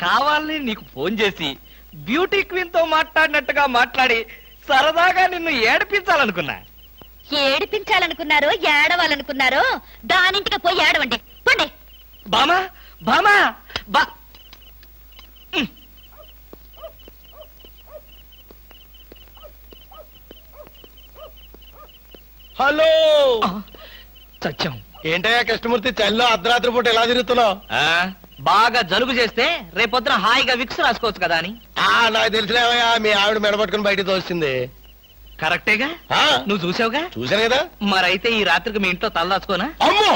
కావాలని నీకు ఫోన్ చేసి బ్యూటీ క్వీన్ తో మాట్లాడినట్టుగా మాట్లాడి సరదాగా నిన్ను ఏడిపించాలనుకున్నా. ఏడిపించాలనుకున్నారో ఏడవాలనుకున్నారో దానింటికి పోయి ఏడవండి. పండి. బామా బామా బా. హలో, సత్యం. ఏంటయ్యా కృష్ణమూర్తి, చల్లో అర్ధరాత్రి పూట ఎలా తిరుగుతున్నావు? బాగా జలుబు చేస్తే రేపొద్దున హాయిగా విక్స్ రాసుకోవచ్చు కదా అని. నాకు తెలిసినవయ్యా, మీ ఆవిడ మెడబట్టుకుని బయటకు తోస్తుంది. కరెక్టేగా, నువ్వు చూసావుగా? చూశాను కదా. మరైతే ఈ రాత్రికి మీ ఇంట్లో తలదాచుకోనా? అమ్మో,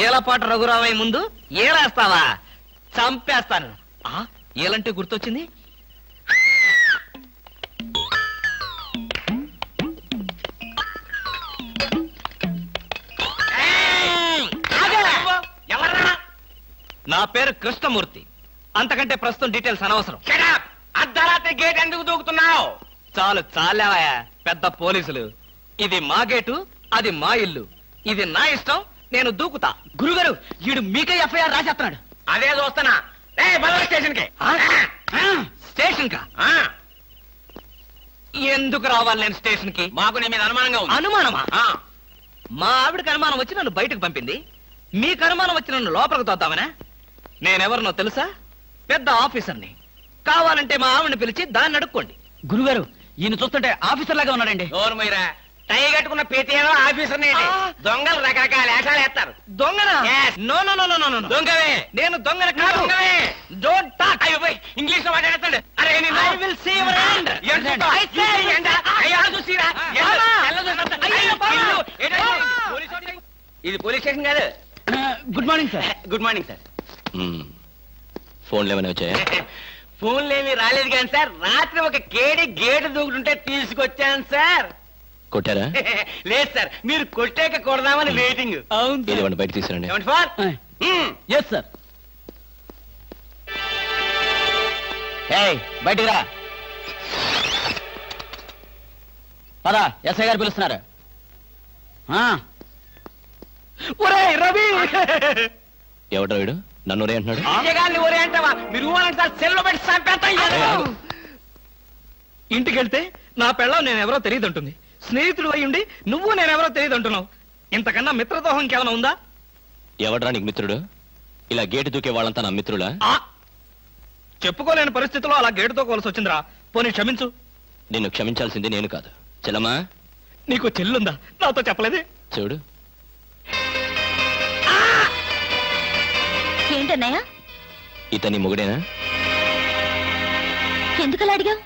ఏలపాటు రఘురామయ్య ముందు ఏలేస్తావా? చంపేస్తాను. ఏలంటే గుర్తొచ్చింది. నా పేరు కృష్ణమూర్తి. అంతకంటే ప్రస్తుతం డీటెయిల్స్ అనవసరం. అర్ధరాత్రి గేట్ ఎందుకు దూకుతున్నావు? చాలు చాలావయ్యా, పెద్ద పోలీసులు. ఇది మా గేటు, అది మా ఇల్లు. ఇది నా ఇష్టం, నేను దూకుతా. గురుగారు, వీడు మీకే ఎఫ్ఐఆర్ రాసేస్తున్నాడు. అదే చూస్తున్నా. స్టేషన్ కి. స్టేషన్ కా? ఎందుకు రావాలి నేను స్టేషన్ కి? మాకు నీ మీద అనుమానంగా ఉంది. అనుమానమా? మా ఆవిడకి అనుమానం వచ్చి నన్ను బయటకు పంపింది. మీకు అనుమానం వచ్చి నన్ను లోపలికి తోద్దామనా? నేనెవరినో తెలుసా? పెద్ద ఆఫీసర్ని. కావాలంటే మా ఆవిడని పిలిచి దాన్ని అడుక్కోండి. గురుగారు, ఈయన చూస్తుంటే ఆఫీసర్ లాగా ఉన్నాడండి. డోర్ మీరా టై కట్టుకున్న ప్రతిలో ఆఫీసర్ దొంగలు రకరకాల వేషాలు వేస్తారు. దొంగనా? No no no no no. దొంగవే. నేను దొంగన కాదు. Don't talk. ఇంగ్లీష్ లో మాట్లాడతాడు. అరే I will see your hand. ఇది పోలీస్ స్టేషన్ కాదు. Good morning sir. Good morning sir. ఫోన్లు ఏమైనా వచ్చాయా? ఫోన్లు ఏమి రాలేదు కానీ సార్, రాత్రి ఒక గేటు దూకుంటుంటే తీసుకొచ్చాను సార్. కొట్టారా? లేదు సార్, మీరు కొట్టాక కొడదామని వెయిటింగ్. అవును, బయట తీసుకురండి. Yes sir. బయటికి రా. పదా, ఎస్ఐ గారు పిలుస్తున్నారు. రవి, ఎవడ్రా వీడు? నన్ను ఒరే అంటున్నాడు. ఒరే అంటావా? మీరు సార్, సెల్లో పెట్టి చంపేస్తాం. ఇంటికి వెళ్తే నా పెళ్ళం నేనెవరో తెలియదు అంటుంది. స్నేహితుడు అయ్యుండి నువ్వు నేనెవరో తెలియదు అంటున్నావు. ఇంతకన్నా మిత్రదోహం ఇంకేమైనా ఉందా? ఎవడ్రా నీకు మిత్రుడు? ఇలా గేటు దూకే వాళ్ళంతా నా మిత్రులా? చెప్పుకోలేని పరిస్థితుల్లో అలా గేటుతో కోల్సి వచ్చిందిరా. పోనీ క్షమించు. నిన్ను క్షమించాల్సింది నేను కాదు. చెల్లమ్మా, నీకు చెల్లుందా? నాతో చెప్పలేదే. చూడు. ఏంటన్నయ్య? ఇతని మొగుడేనా? ఎందుకలా అడిగావు?